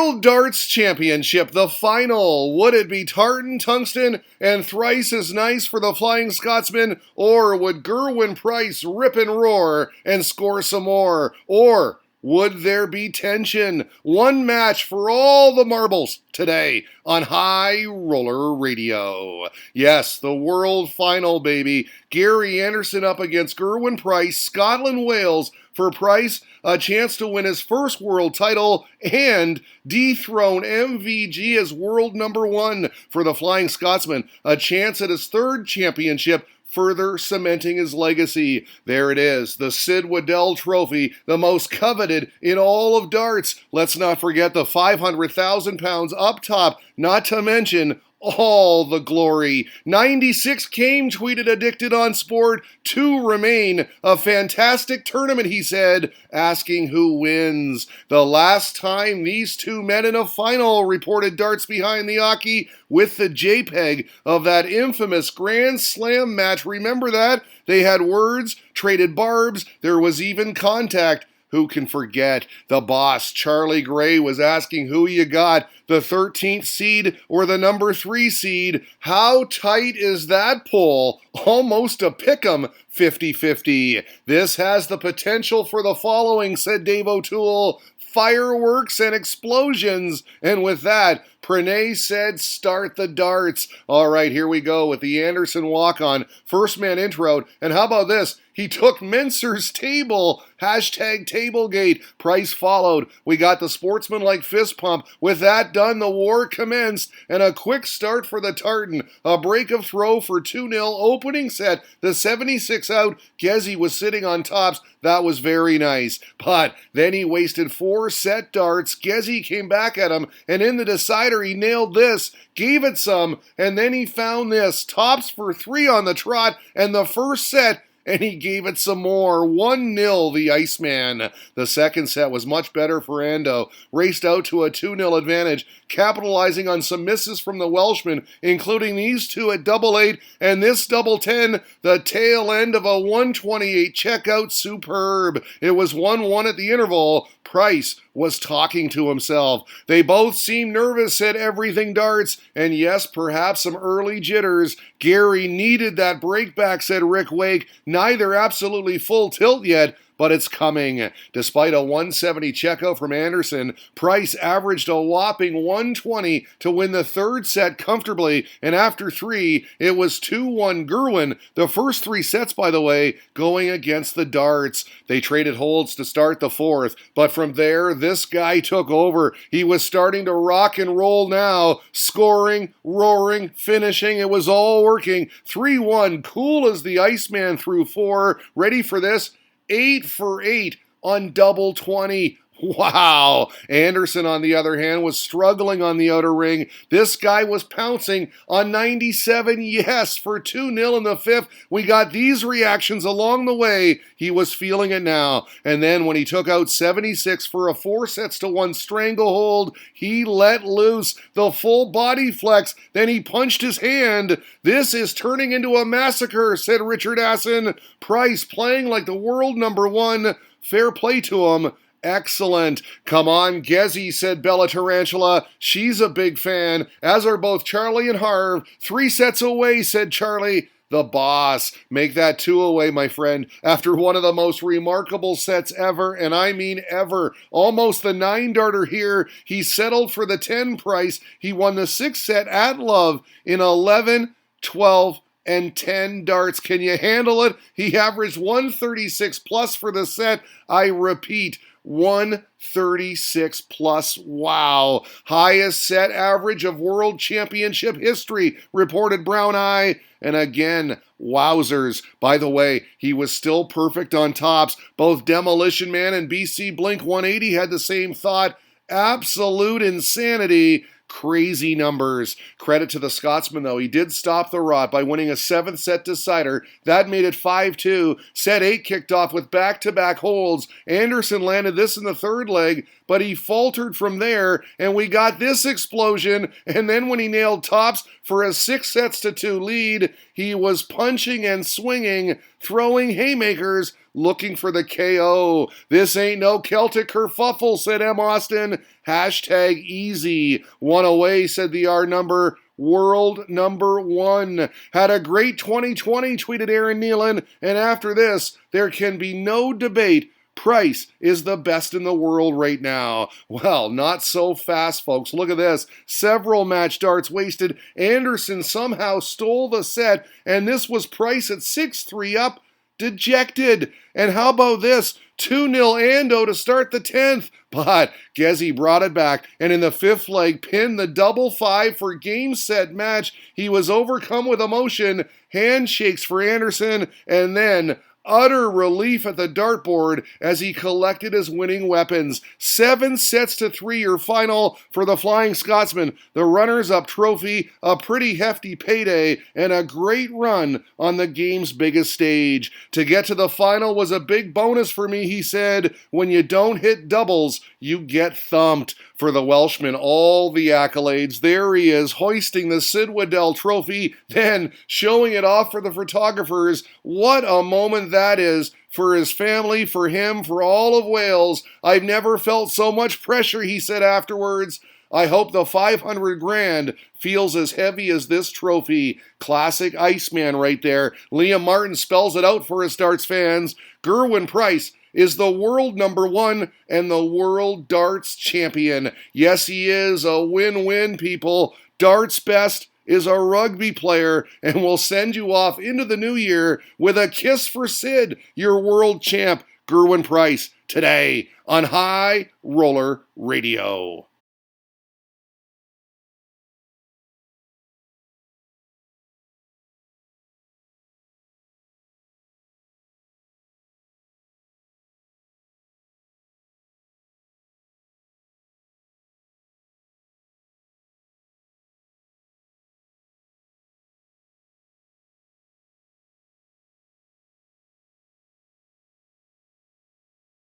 World Darts Championship, the final. Would it be Tartan, Tungsten, and thrice as nice for the Flying Scotsman? Or would Gerwyn Price rip and roar and score some more? Or would there be tension? One match for all the marbles today on High Roller Radio. Yes, the world final, baby. Gary Anderson up against Gerwyn Price, Scotland, Wales. For Price, a chance to win his first world title and dethrone MVG as world number one. For the Flying Scotsman, a chance at his third championship, further cementing his legacy. There it is, the Sid Waddell Trophy, the most coveted in all of darts. Let's not forget the 500,000 pounds up top, not to mention all the glory. 96 came, tweeted Addicted on Sport. 2 remain. A fantastic tournament, he said, asking who wins. The last time these two met in a final, reported Darts Behind the Hockey, with the JPEG of that infamous Grand Slam match. Remember that? They had words, traded barbs, there was even contact. Who can forget? The boss, Charlie Gray, was asking who you got, the 13th seed or the number 3 seed. How tight is that poll? Almost a pick'em, 50-50. This has the potential for the following, said Dave O'Toole. Fireworks and explosions. And with that, Pranay said, start the darts. All right, here we go with the Anderson walk-on. First man introed. And how about this? He took Menser's table. Hashtag Tablegate. Price followed. We got the sportsman-like fist pump. With that done, the war commenced. And a quick start for the Tartan. A break of throw for 2-0 opening set. The 76 out. Gezi was sitting on tops. That was very nice. But then he wasted 4 set darts. Gezi came back at him. And in the decider, he nailed this. Gave it some. And then he found this. Tops for 3 on the trot. And the first set, and he gave it some more. 1-0, the Iceman. The second set was much better for Ando. Raced out to a 2-0 advantage, capitalizing on some misses from the Welshman, including these two at double 8, and this double 10, the tail end of a 128 checkout. Superb. It was 1-1 at the interval. Price was talking to himself. They both seemed nervous, said Everything Darts, and yes, perhaps some early jitters. Gary needed that breakback, said Rick Wake. Neither absolutely full tilt yet, but it's coming. Despite a 170 checkout from Anderson, Price averaged a whopping 120 to win the third set comfortably, and after 3, it was 2-1 Gerwyn. The first 3 sets, by the way, going against the Darts. They traded holds to start the fourth, but from there, this guy took over. He was starting to rock and roll now, scoring, roaring, finishing. It was all working. 3-1, cool as the Iceman through 4. Ready for this? 8 for 8 on double 20. Wow. Anderson, on the other hand, was struggling on the outer ring. This guy was pouncing on 97, yes, for 2-0 in the fifth. We got these reactions along the way. He was feeling it now. And then when he took out 76 for a 4-1 stranglehold, he let loose the full body flex. Then he punched his hand. This is turning into a massacre, said Richard Asson. Price playing like the world number one. Fair play to him. Excellent. Come on, Gezi, said Bella Tarantula. She's a big fan, as are both Charlie and Harv. 3 sets away, said Charlie. The boss. Make that 2 away, my friend, after one of the most remarkable sets ever, and I mean ever. Almost the 9-darter here. He settled for the 10 price. He won the 6th set at Love in 11, 12, and 10 darts. Can you handle it? He averaged 136 plus for the set. I repeat, 136 plus. Wow. Highest set average of World Championship history, reported Brown Eye. And again, wowzers. By the way, he was still perfect on tops. Both Demolition Man and BC Blink 180 had the same thought. Absolute insanity. Crazy numbers. Credit to the Scotsman, though. He did stop the rot by winning a 7th set decider. That made it 5-2. Set 8 kicked off with back-to-back holds. Anderson landed this in the third leg, but he faltered from there, and we got this explosion. And then when he nailed tops for a 6-2 lead, he was punching and swinging, throwing haymakers looking for the KO. This ain't no Celtic kerfuffle, said M. Austin. Hashtag easy. One away, said the R number. World number one. Had a great 2020, tweeted Aaron Nealon. And after this, there can be no debate. Price is the best in the world right now. Well, not so fast, folks. Look at this. Several match darts wasted. Anderson somehow stole the set, and this was Price at 6-3 up, dejected. And how about this? 2-0 Ando to start the 10th. But Gezi brought it back, and in the 5th leg, pinned the double 5 for game, set, match. He was overcome with emotion. Handshakes for Anderson, and then utter relief at the dartboard as he collected his winning weapons. 7-3 your final for the Flying Scotsman. The runners-up trophy, a pretty hefty payday, and a great run on the game's biggest stage. To get to the final was a big bonus for me, he said. When you don't hit doubles, you get thumped. For the Welshman, all the accolades. There he is, hoisting the Sid Waddell trophy, then showing it off for the photographers. What a moment that is for his family, for him, for all of Wales. I've never felt so much pressure, he said afterwards. I hope the 500 grand feels as heavy as this trophy. Classic Iceman right there. Liam Martin spells it out for his darts fans. Gerwyn Price is the world number one and the world darts champion. Yes, he is a win-win, people. Darts best is a rugby player, and we'll send you off into the new year with a kiss for Sid, your world champ, Gerwyn Price, today on High Roller Radio.